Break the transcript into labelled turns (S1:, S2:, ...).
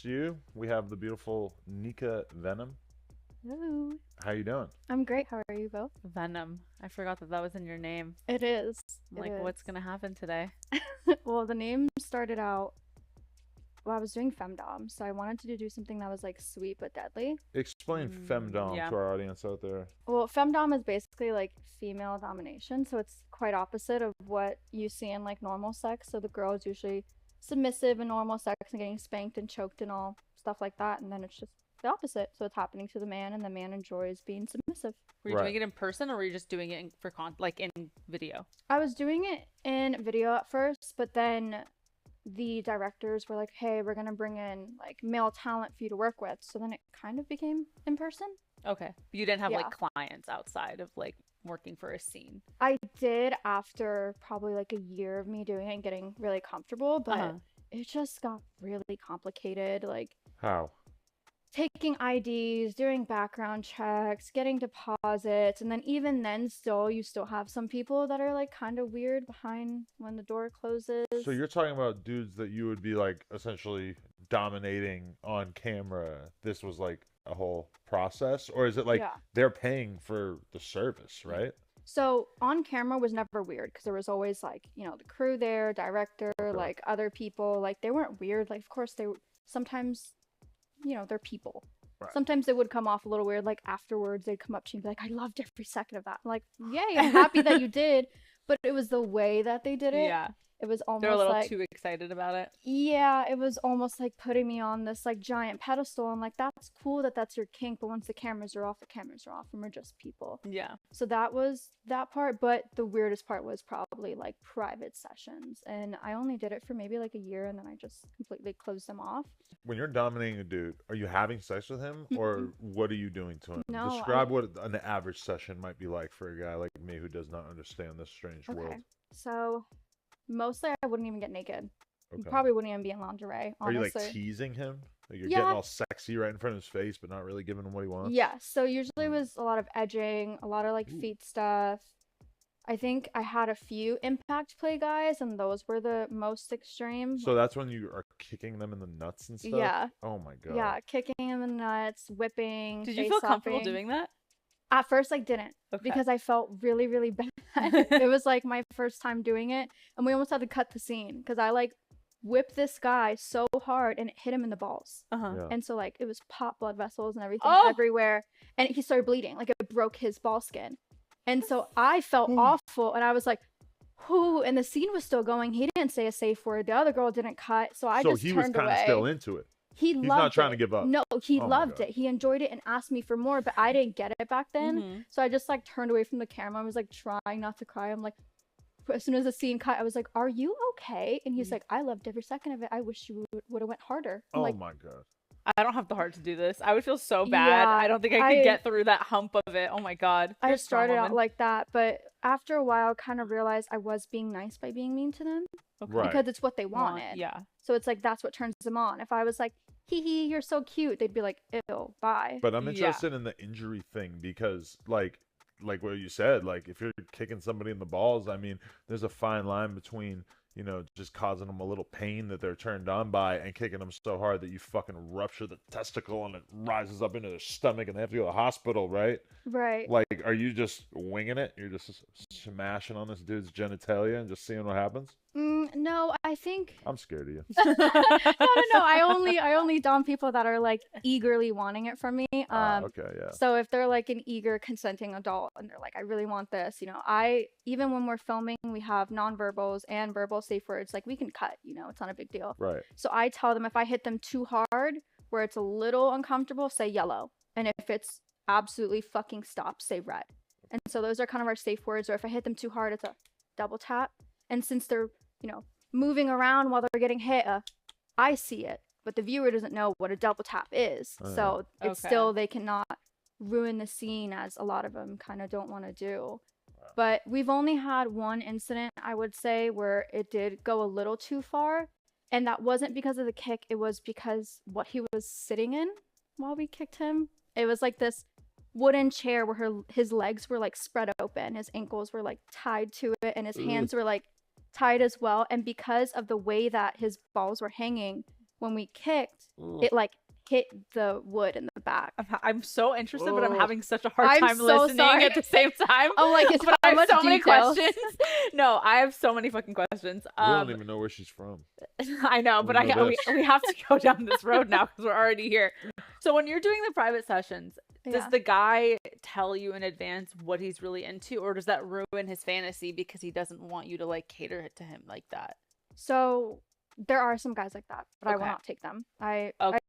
S1: next to you, we have the beautiful Nika Venom.
S2: Hello.
S1: How you doing?
S2: I'm great. How are you both?
S3: Venom. I forgot that that was in your name.
S2: It is.
S3: I'm like, what's gonna happen today?
S2: Well, the name started out. Well, I was doing femdom, so I wanted to do something that was like sweet but deadly.
S1: Explain femdom
S3: yeah.
S1: to our audience out there.
S2: Well, femdom is basically like female domination, so it's quite opposite of what you see in like normal sex. So the girl is usually submissive in normal sex and getting spanked and choked and all stuff like that, and then it's just the opposite. So it's happening to the man, and the man enjoys being submissive.
S3: Were you doing it in person, or were you just doing it like in video?
S2: I was doing it in video at first, but then the directors were like, hey, we're gonna bring in like male talent for you to work with, so then it kind of became in person.
S3: Okay. But you didn't have like clients outside of like working for a scene.
S2: I did after probably like a year of me doing it and getting really comfortable, but it just got really complicated. Like
S1: How?
S2: taking IDs, doing background checks, getting deposits, and then even then you still have some people that are like kind of weird behind when the door closes.
S1: So you're talking about dudes that you would be like essentially dominating on camera. This was like a whole process, or is it like they're paying for the service, right?
S2: So on camera was never weird because there was always like, you know, the crew there, director, like other people. Like they weren't weird. Like of course they sometimes, you know, they're people. Right. Sometimes they would come off a little weird. Like afterwards they'd come up to you and be like, I loved every second of that. I'm like, yay, I'm happy that you did. But it was the way that they did it.
S3: Yeah.
S2: It was almost
S3: they're a little too excited about it.
S2: Yeah, it was almost like putting me on this like giant pedestal. I'm like, that's cool that that's your kink, but once the cameras are off, and we're just people.
S3: Yeah.
S2: So that was that part, but the weirdest part was probably like private sessions, and I only did it for maybe like a year, and then I just completely closed them off.
S1: When you're dominating a dude, are you having sex with him, or what are you doing to him?
S2: No,
S1: Describe what an average session might be like for a guy like me who does not understand this strange world.
S2: So mostly I wouldn't even get naked.
S1: Okay.
S2: Probably wouldn't even be in lingerie, honestly.
S1: Are you like teasing him? Like you're getting all sexy right in front of his face, but not really giving him what he wants?
S2: Yeah, so usually it was a lot of edging, a lot of like feet stuff. I think I had a few impact play guys, and those were the most extreme.
S1: So that's when you are kicking them in the nuts and stuff?
S2: Yeah.
S1: Oh my god.
S2: Yeah, kicking them in the nuts, whipping.
S3: Did you feel comfortable doing that?
S2: At first I didn't, because I felt really, really bad. It was like my first time doing it, and we almost had to cut the scene because I like whipped this guy so hard and it hit him in the balls. And so like it was pop blood vessels and everything everywhere, and he started bleeding. Like it broke his ball skin, and so I felt awful, and I was like, whoo, and the scene was still going. He didn't say a safe word. The other girl didn't cut, so I just turned away. So he was kind of
S1: still into it.
S2: He's
S1: not trying to give up.
S2: No, he loved it. He enjoyed it and asked me for more, but I didn't get it back then. So I just like turned away from the camera. I was like trying not to cry. I'm like, as soon as the scene cut, I was like, are you okay? And he's like, I loved every second of it. I wish you would have went harder. I'm like,
S1: my god.
S3: I don't have the heart to do this. I would feel so bad. I don't think I could get through that hump of it. Oh my god.
S2: I started out like that, but after a while, kind of realized I was being nice by being mean to them. Because it's what they wanted.
S3: Yeah.
S2: So it's like that's what turns them on. If I was like, hee hee, you're so cute, they'd be like, ew, bye.
S1: But I'm interested in the injury thing because like what you said, like if you're kicking somebody in the balls, I mean, there's a fine line between, you know, just causing them a little pain that they're turned on by and kicking them so hard that you fucking rupture the testicle and it rises up into their stomach and they have to go to the hospital, right?
S2: Right.
S1: Like, are you just winging it? You're just smashing on this dude's genitalia and just seeing what happens?
S2: No, I think
S1: I'm scared of you.
S2: No. I only dom people that are like eagerly wanting it from me.
S1: Okay, yeah.
S2: So if they're like an eager consenting adult and they're like, I really want this, you know, even when we're filming, we have nonverbals and verbal safe words. Like we can cut, you know, it's not a big deal.
S1: Right.
S2: So I tell them if I hit them too hard, where it's a little uncomfortable, say yellow, and if it's absolutely fucking stop, say red. And so those are kind of our safe words. Or if I hit them too hard, it's a double tap. And since they're, you know, moving around while they're getting hit, I see it, but the viewer doesn't know what a double tap is. So it's still, they cannot ruin the scene, as a lot of them kind of don't want to do. But we've only had one incident, I would say, where it did go a little too far. And that wasn't because of the kick. It was because what he was sitting in while we kicked him. It was like this wooden chair where his legs were like spread open. His ankles were like tied to it, and his hands were like tied as well. And because of the way that his balls were hanging, when we kicked,
S1: Ugh.
S2: it like hit the wood in the back.
S3: I'm so interested, but I'm
S1: Ugh.
S3: having such a hard
S2: I'm
S3: time
S2: so
S3: listening
S2: sorry.
S3: at the same time.
S2: I'm like, it's
S3: but I
S2: how
S3: have
S2: much
S3: so many
S2: details.
S3: questions. No, I have so many fucking questions.
S1: We don't even know where she's from.
S3: I know, but
S1: We know
S3: we
S1: this.
S3: have to go down this road now because we're already here. So when you're doing the private sessions, does
S2: Yeah.
S3: the guy tell you in advance what he's really into, or does that ruin his fantasy because he doesn't want you to like cater it to him like that?
S2: So there are some guys like that, but I will
S3: Okay.
S2: not take them. I
S3: Okay.